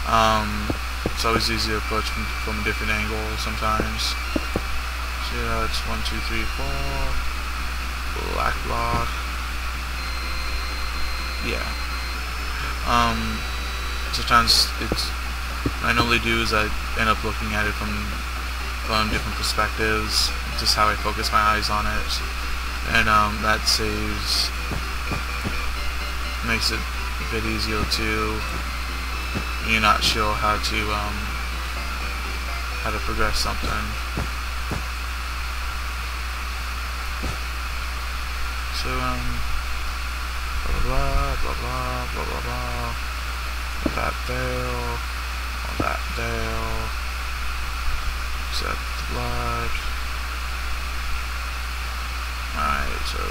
It's always easy to approach from a different angle sometimes. So yeah, it's 1, 2, 3, 4. Black block. Yeah. Sometimes what I normally do is I end up looking at it from different perspectives, just how I focus my eyes on it, and that makes it a bit easier too. You're not sure how to progress something. So blah blah blah blah blah blah blah. That there, that there. Set the black. Alright, so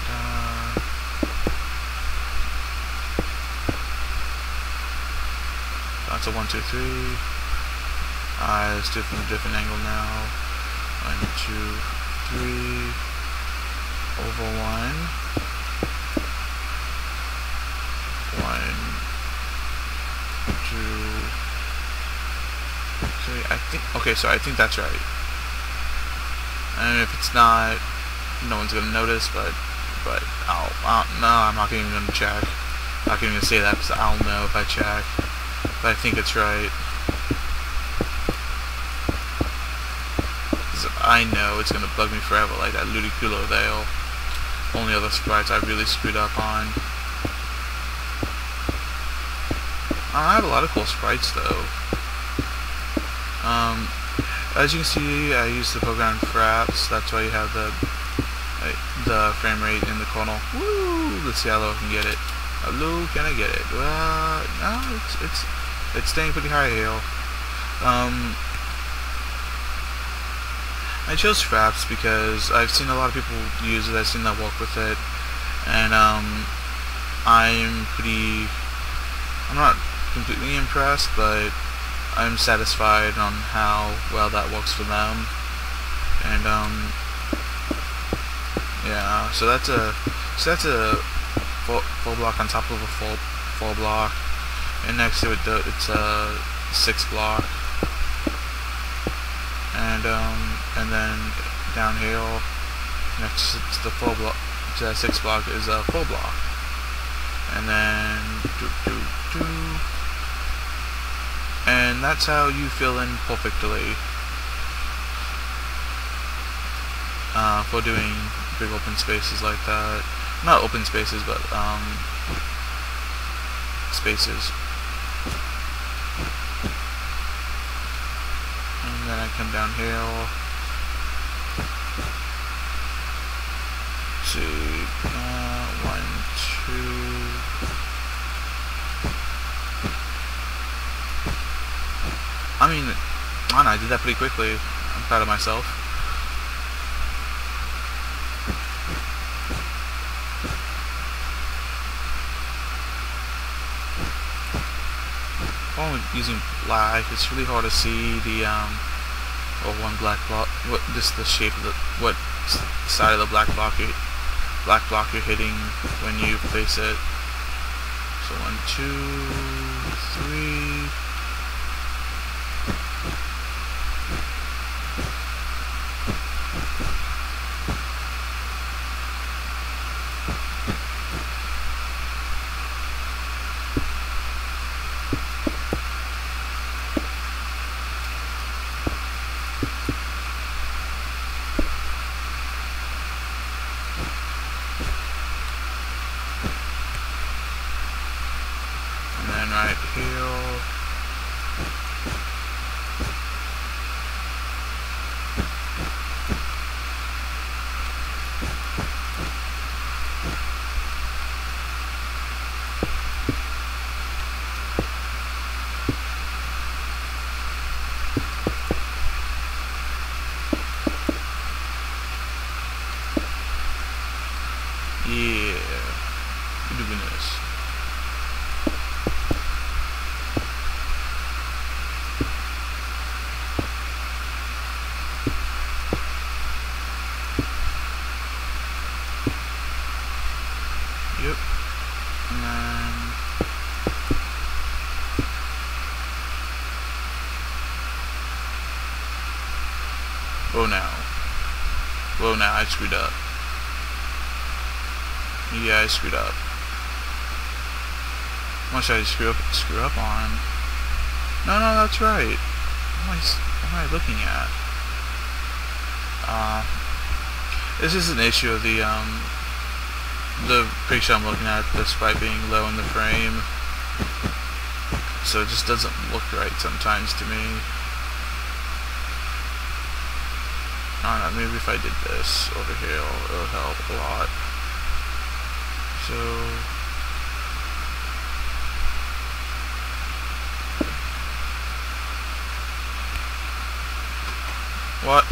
down. That's a 1, 2, 3. Alright, let's do it from a different angle now. 1, 2, 3. Over 1. 1, 2, 3. I think. Okay, so I think that's right. And if it's not, no one's gonna notice. But no, I'm not even gonna check. I'm not even gonna say that because I'll know if I check. But I think it's right. Because I know it's gonna bug me forever, like that Ludicolo Veil. Only other sprites I really screwed up on. I have a lot of cool sprites though. As you can see, I use the program Fraps. That's why you have the frame rate in the kernel. Woo! Let's see how low I can get it. How low can I get it? No, it's staying pretty high here. I chose Fraps because I've seen a lot of people use it. I've seen that work with it, and I'm not completely impressed, but I'm satisfied on how well that works for them. And yeah, so that's a full block on top of a full block, and next to it it's a 6 block, and then down here next to the full block to that 6 block is a full block, and then and that's how you fill in perfectly for doing big open spaces like that. Not open spaces, but spaces. And then I come down here. See, 1, 2. I mean, I did that pretty quickly. I'm proud of myself. While using black, it's really hard to see the one black block. Just the shape of what side of the black block you're hitting when you place it. So 1, 2, 3. Right here. Yeah, we're doing this. Yep. And then no, I screwed up. Yeah, I screwed up. What should I screw up on? No, that's right. What am I looking at? This is an issue of the picture I'm looking at, despite being low in the frame. So it just doesn't look right sometimes to me. I don't know, maybe if I did this over here, it'll help a lot. So... what?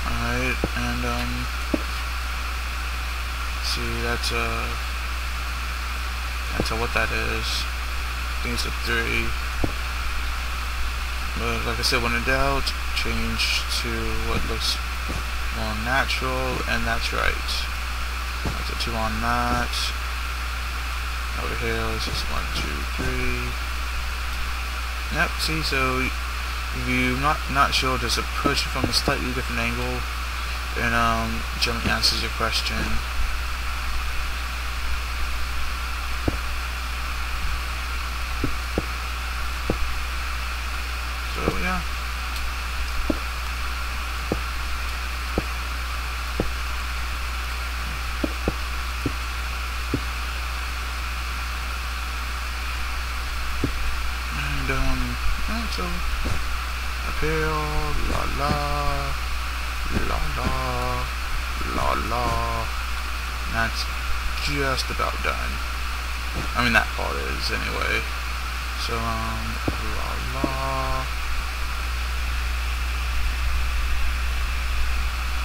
Alright, and see, that's what that is. I think it's a 3. But like I said, when in doubt, change to what looks more natural, and that's right. That's a 2 on that. Over here, it's just 1, 2, 3. Yep, see, so if you're not sure, just approach it from a slightly different angle, and generally answers your question. So yeah. And so up here, la la, la la, la la. That's just about done. I mean, that part is anyway. So la la,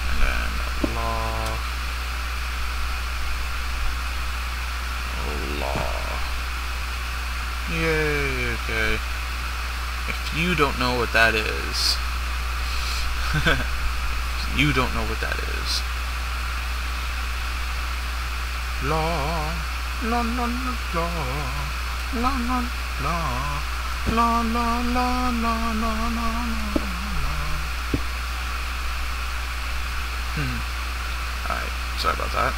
and then la, la. Yay! Okay. If you don't know what that is, you don't know what that is. La la la la la la la la la la la la la la. Alright, sorry about that.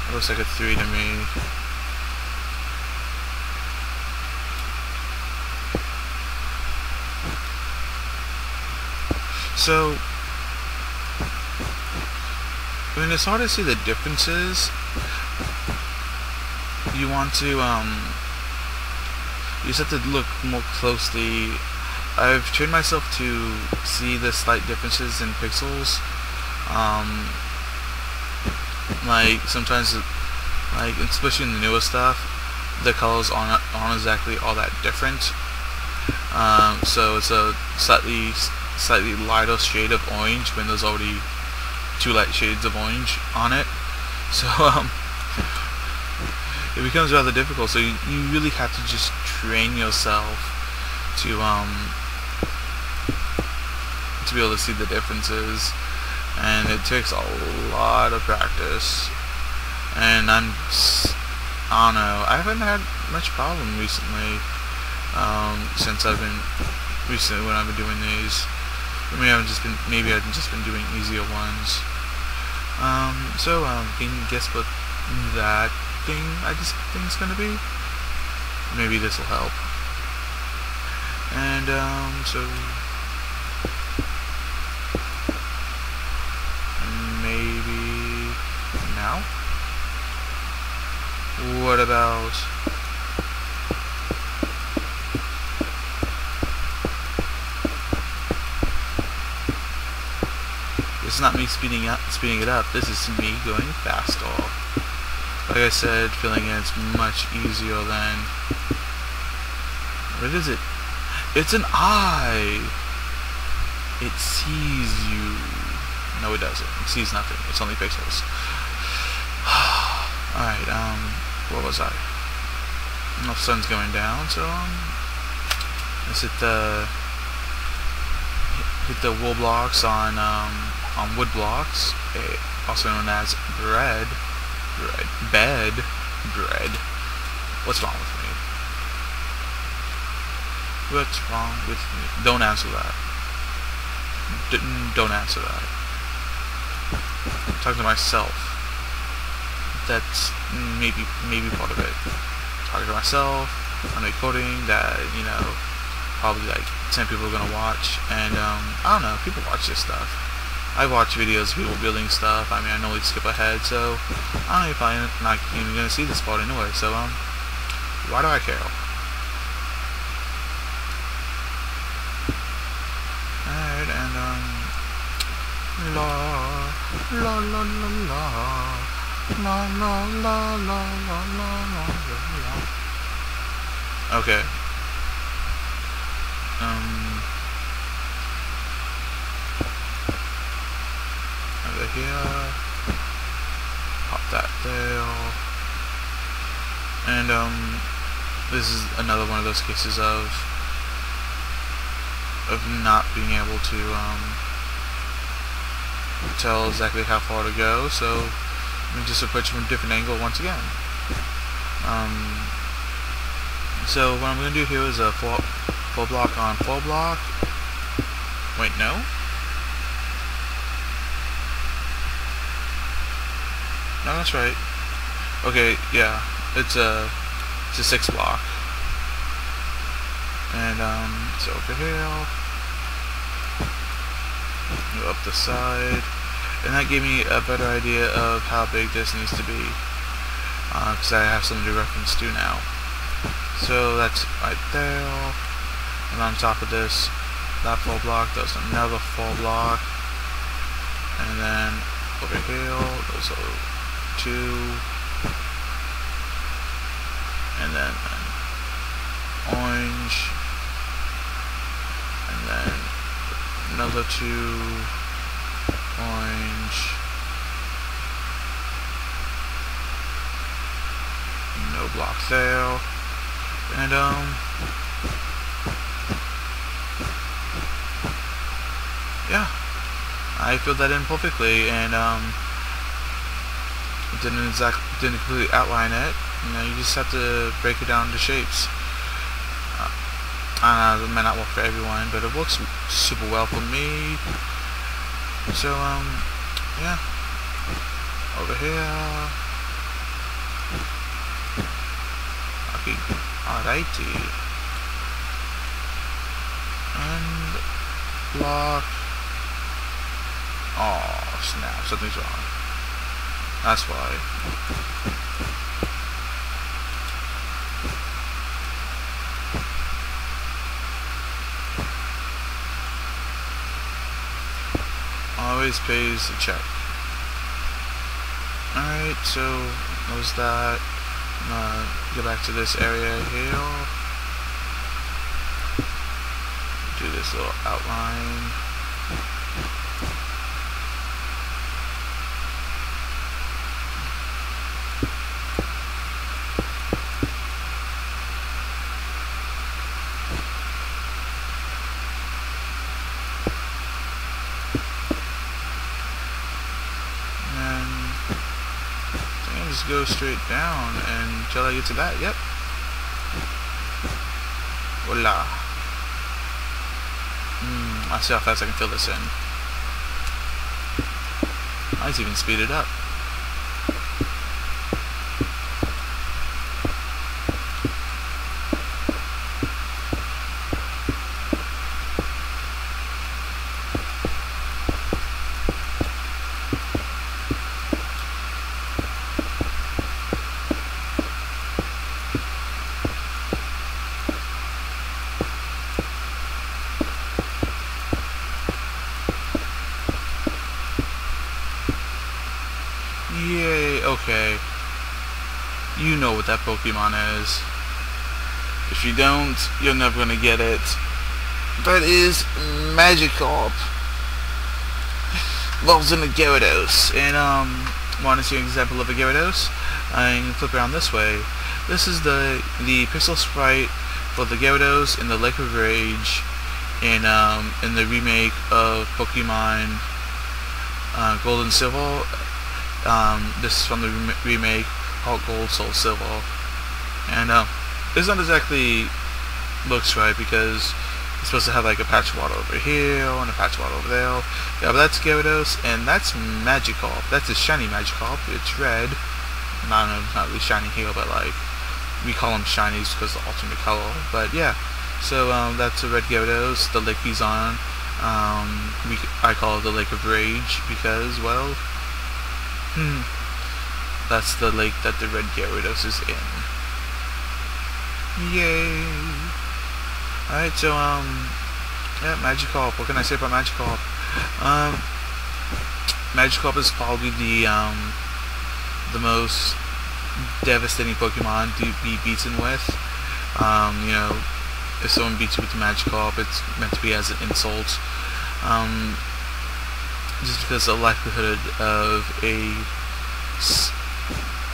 It looks like a 3 to me. So, I mean, it's hard to see the differences. You want to, you just have to look more closely. I've trained myself to see the slight differences in pixels. Like, sometimes, like, especially in the newer stuff, the colors aren't exactly all that different. So it's a slightly lighter shade of orange when there's already 2 light shades of orange on it. So, it becomes rather difficult. So you really have to just train yourself to be able to see the differences. And it takes a lot of practice, and I don't know, I haven't had much problem recently, since when I've been doing these. Maybe I've just been doing easier ones. So can you guess what that thing I just think is gonna be? Maybe this will help. And so maybe now? What about this? Is not me speeding it up. This is me going faster. Like I said, filling in is much easier than. What is it? It's an eye. It sees you. No, it doesn't. It sees nothing. It's only pixels. Alright, where was I? The sun's going down, so, Let's hit the wool blocks on wood blocks, also known as bread. What's wrong with me? What's wrong with me? Don't answer that. Don't answer that. I'm talking to myself. That's maybe part of it. Talking to myself. I'm recording that, you know, probably like 10 people are gonna watch, and I don't know, people watch this stuff. I watch videos of people building stuff. I mean, I normally skip ahead, so I don't know if I'm not even gonna see this part anyway. So why do I care? Alright, and la la la la la la la la la la la. Okay. Over here, pop that there, and this is another one of those cases of not being able to tell exactly how far to go, so let me just approach from a different angle once again. So what I'm going to do here is a full block on full block. Wait, no? No, that's right. Okay, yeah, it's a 6 block. And so over here, go up the side, and that gave me a better idea of how big this needs to be, because I have something to reference to now. So that's right there, and on top of this, that full block, there's another full block, and then over here, those are 2, and then an orange, and then another 2 orange, no block there, and yeah, I filled that in perfectly, and didn't completely outline it. You know, you just have to break it down into shapes. I don't know, it might not work for everyone, but it works super well for me. So yeah, over here. Okay, alrighty, and block. Oh snap! Something's wrong. That's why. Always pays to check. Alright, so that was that. I'm gonna go back to this area here. Do this little outline. Go straight down until I get to that. Yep. Voila. I'll see how fast I can fill this in. Might even speed it up. Yay, okay. You know what that Pokemon is. If you don't, you're never gonna get it. That is Magikarp. Evolves into Gyarados. And want to see an example of a Gyarados? I can flip around this way. This is the Pixel Sprite for the Gyarados in the Lake of Rage in the remake of Pokemon Gold and Silver. This is from the remake Heart Gold Soul Silver, and this one exactly looks right because it's supposed to have like a patch of water over here and a patch of water over there. Yeah, but that's Gyarados, and that's Magikarp. That's a shiny Magikarp. It's red. No, it's not really shiny here, but like we call them shinies because the alternate color. But yeah, so that's a red Gyarados. The lake he's on, I call it the Lake of Rage because, well, that's the lake that the red Gyarados is in. Yay! Alright, so yeah, Magikarp. What can I say about Magikarp? Magikarp is probably the most devastating Pokemon to be beaten with. You know, if someone beats you with the Magikarp, it's meant to be as an insult. Just because the likelihood of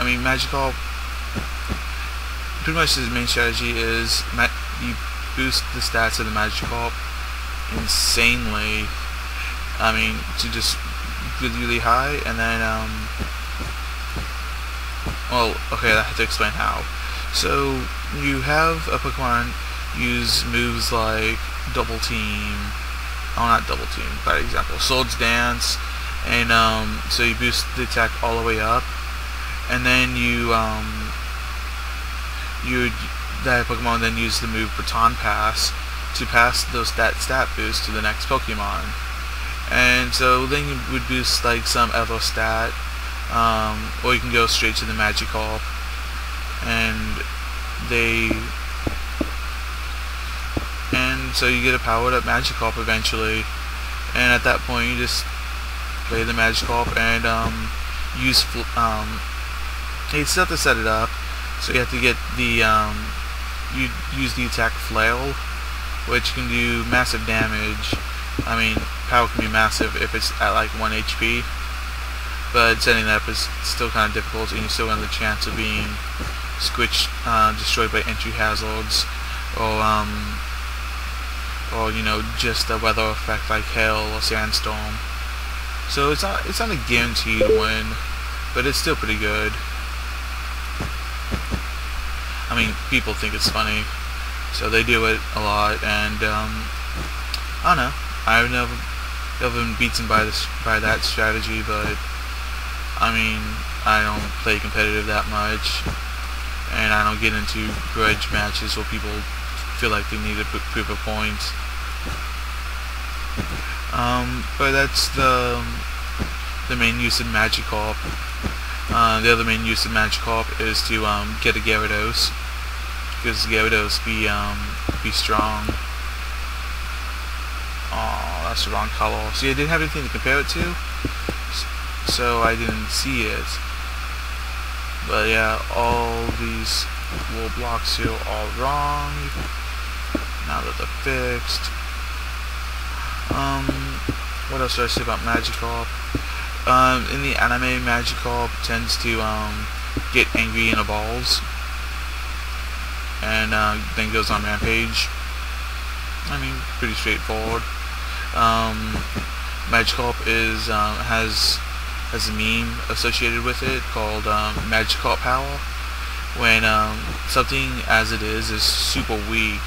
Magikarp, pretty much his main strategy is you boost the stats of the Magikarp insanely. To just really high, and then well, okay, I have to explain how. So you have a Pokemon use moves like Double Team. Oh, not Double Team, by example, Swords Dance, and so you boost the attack all the way up, and then that Pokemon then use the move Baton Pass to pass that stat boost to the next Pokemon. And so then you would boost like some other stat, or you can go straight to the Magikarp, and so you get a powered up Magikarp eventually, and at that point you just play the Magikarp and you still have to set it up, so you have to get the you use the attack Flail, which can do massive damage. Power can be massive if it's at like 1 HP, but setting that up is still kind of difficult, and you still have the chance of being destroyed by entry hazards, or you know, just a weather effect like hail or sandstorm. So it's not a guaranteed win, but it's still pretty good. People think it's funny, so they do it a lot, and I don't know. I've never been beaten by that strategy, but I don't play competitive that much, and I don't get into grudge matches where people feel like they need to prove a point. But that's the main use of Magikarp. The other main use of Magikarp is to get a Gyarados, because Gyarados be strong. Oh, that's the wrong color. See, I didn't have anything to compare it to, so I didn't see it. But yeah, all these wall blocks here are wrong. Now that they're fixed. What else should I say about Magikarp? In the anime, Magikarp tends to get angry in the balls, and then goes on rampage. Pretty straightforward. Magikarp has a meme associated with it called Magikarp Power, when something as it is super weak,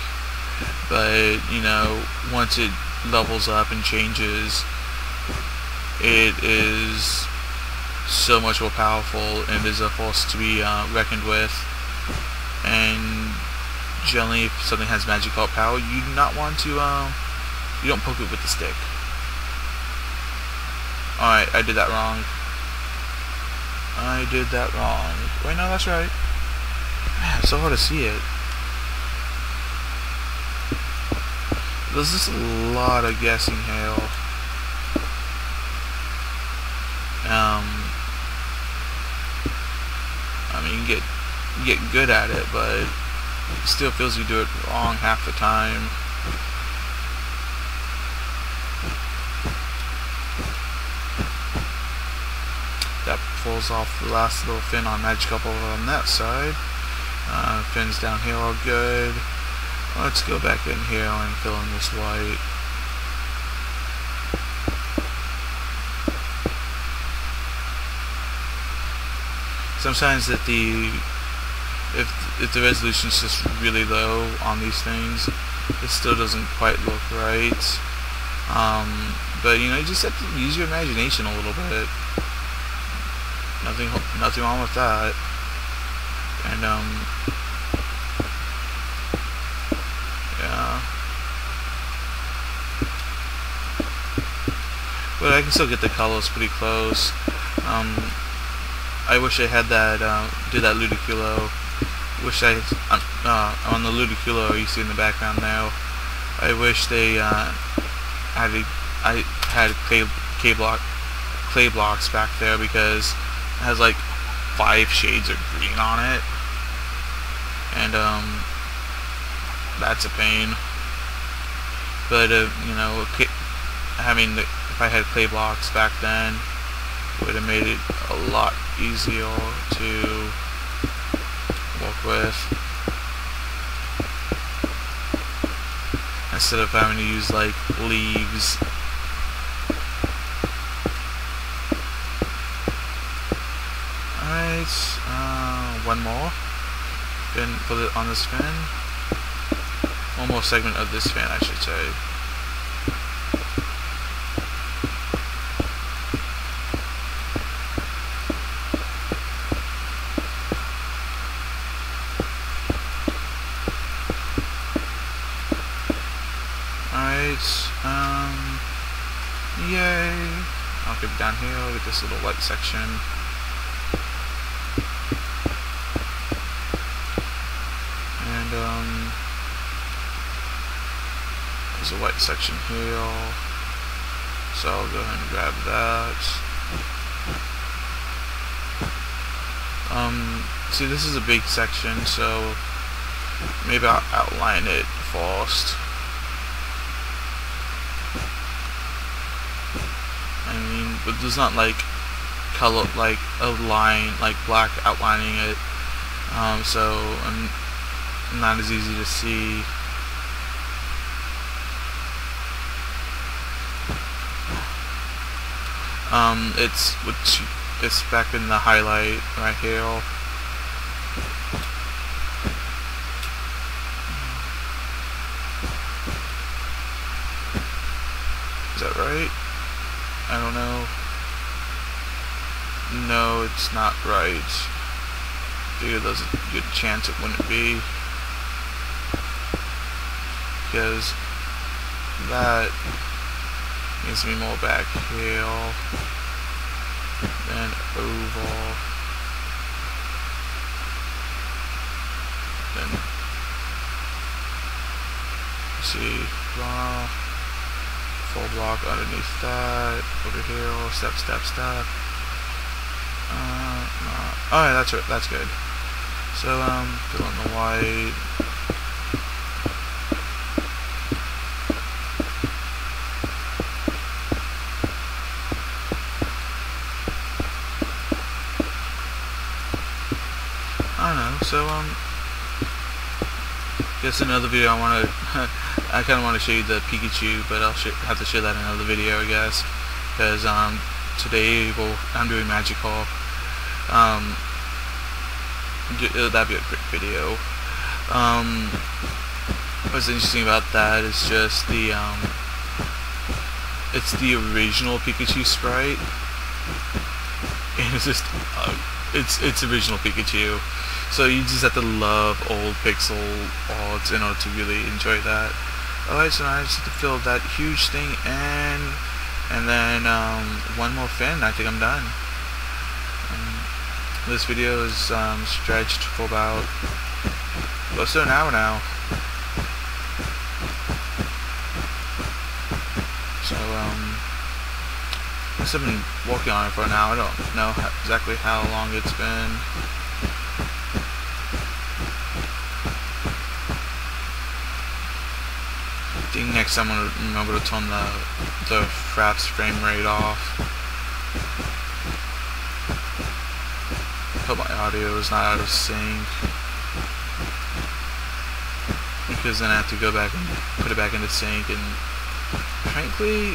but you know, once it levels up and changes, it is so much more powerful and is a force to be reckoned with. And generally, if something has Magikarp power, you do not want to you don't poke it with the stick. Alright, I did that wrong. Wait, no, that's right. Man, it's so hard to see it. There's just a lot of guessing here. You get good at it, but it still feels you do it wrong half the time. That pulls off the last little fin on Magikarp over on that side. Fins down here are good. Let's go back in here and fill in this white. Sometimes if the resolution's just really low on these things, it still doesn't quite look right. But you know, you just have to use your imagination a little bit. Nothing wrong with that. And yeah. But I can still get the colors pretty close. I wish I had that, do that Ludicolo. Wish I, on the Ludicolo you see in the background now, I wish they, had clay blocks back there, because it has like 5 shades of green on it. And, that's a pain. But, you know, if I had clay blocks back then, would have made it a lot easier to work with, instead of having to use like leaves. Alright, one more fin on this fin. One more segment of this fin, I should say. Yay! I'll get down here, I'll get this little white section. And, there's a white section here. So I'll go ahead and grab that. See, this is a big section, so maybe I'll outline it first. But there's not like color, like a line, like black outlining it, so not as easy to see. It's back in the highlight right here. Is that right? I don't know. No, it's not right. Figure there's a good chance it wouldn't be, because that needs to be more back here, then over, then see, blah, full block underneath that, over here, step. Oh yeah, that's right, that's good. So, fill in the white. I don't know, so, guess another video I want to, I kind of want to show you the Pikachu, but I'll have to show that in another video, I guess, because, today, I'm doing Magikarp. That'd be a quick video. What's interesting about that is just the, it's the original Pikachu sprite, and it's just, it's original Pikachu, so you just have to love old pixel arts in order to really enjoy that. Alright, so now I just have to fill that huge thing in, and then, one more fin, I think I'm done. This video is stretched for about close to an hour now. So, I guess I've been working on it for an hour. I don't know exactly how long it's been. I think next time I'm going to remember to turn the Fraps frame rate off. Hope my audio is not out of sync. because then I have to go back and put it back into sync, and frankly,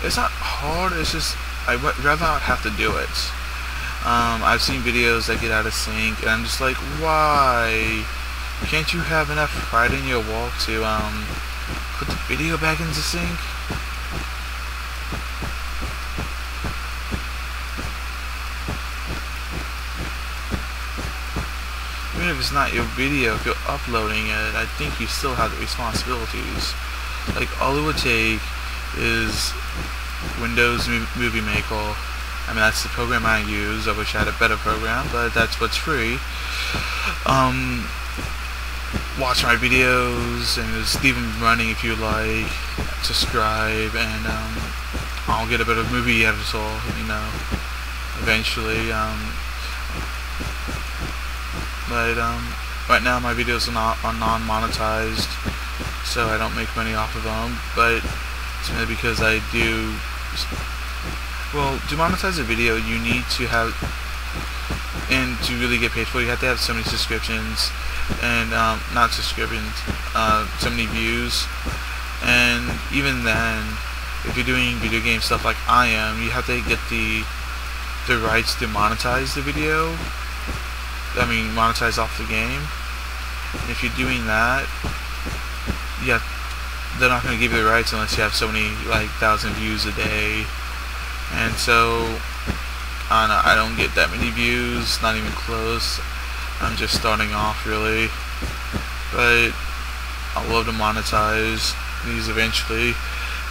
it's not hard, it's just I'd rather not have to do it. I've seen videos that get out of sync, and I'm just like, why? Can't you have enough pride in your walk to put the video back into sync? Even if it's not your video, if you're uploading it, I think you still have the responsibilities. Like, all it would take is Windows Movie Maker. I mean, that's the program I use. I wish I had a better program, but that's what's free. Watch my videos and just leave them running if you like. Subscribe, and I'll get a better movie editor, you know, eventually. But right now my videos are non-monetized, so I don't make money off of them. But it's mainly because I do. Well, to monetize a video, you need to have, and to really get paid for it, you have to have so many subscriptions, and not subscriptions, so many views. And even then, if you're doing video game stuff like I am, you have to get the rights to monetize the video. I mean, monetize off the game. And if you're doing that, they're not going to give you the rights unless you have so many, like, 1,000 views a day. And so, I don't get that many views, not even close. I'm just starting off, really. But I'd love to monetize these eventually.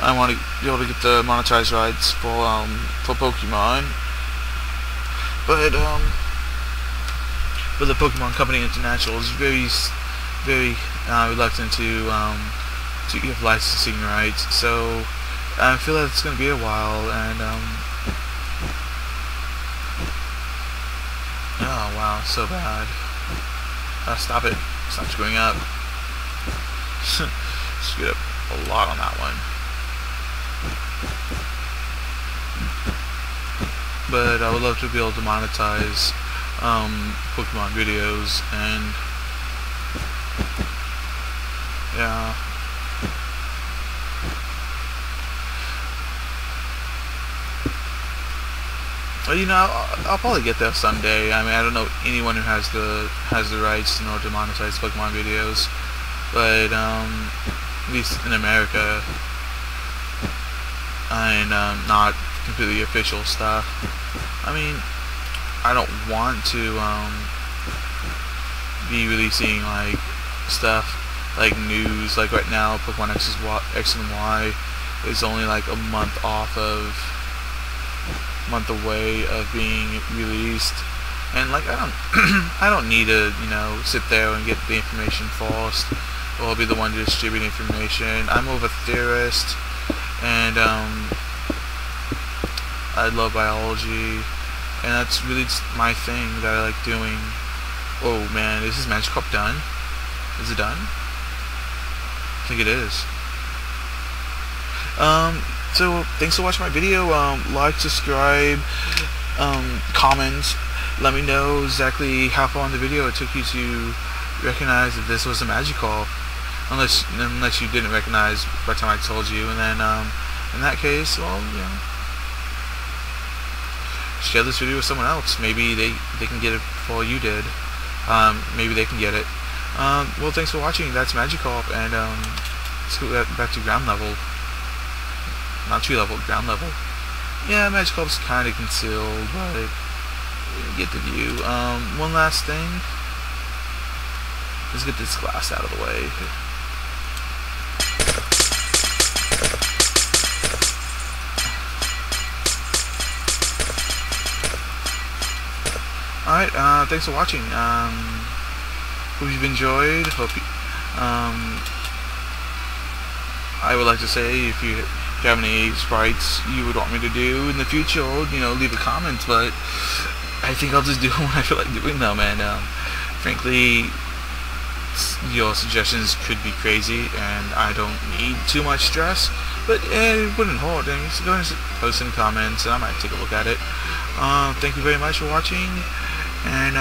I want to be able to get the monetized rights for Pokemon. But the Pokemon Company International is very reluctant to give licensing rights. So I feel that it's going to be a while, and oh wow, so bad. Stop it. Stop screwing up. Screwed up a lot on that one. But I would love to be able to monetize Pokemon videos, and yeah. Well, you know, I'll probably get there someday. I mean, I don't know anyone who has the rights in order to monetize Pokemon videos, but at least in America, and not completely official stuff. I mean, I don't want to be releasing like stuff like news. Like right now, Pokemon X and Y is only like a month away of being released, and like I don't need to, you know, sit there and get the information first, or be the one to distribute information. I'm more of a theorist, and I love biology, and that's really my thing that I like doing. Oh man, is this Magikarp done? Is it done? I think it is. So thanks for watching my video. Like, subscribe, comment. Let me know exactly how far in the video it took you to recognize that this was a Magikarp, unless you didn't recognize by the time I told you. And then in that case, well, you know, share this video with someone else. Maybe they can get it before you did. Maybe they can get it. Well, thanks for watching. That's Magikarp, and let's go back to ground level. Not tree level, ground level. Yeah, Magikarp's kind of concealed, but you get the view. One last thing. Let's get this glass out of the way. Alright, thanks for watching. Hope you've enjoyed. Hope you, I would like to say, if you have any sprites you would want me to do in the future, you know, leave a comment, but I think I'll just do it when I feel like doing them, and frankly, your suggestions could be crazy, and I don't need too much stress, but it wouldn't hurt. I mean, so go ahead and post in comments, and I might take a look at it. Thank you very much for watching, and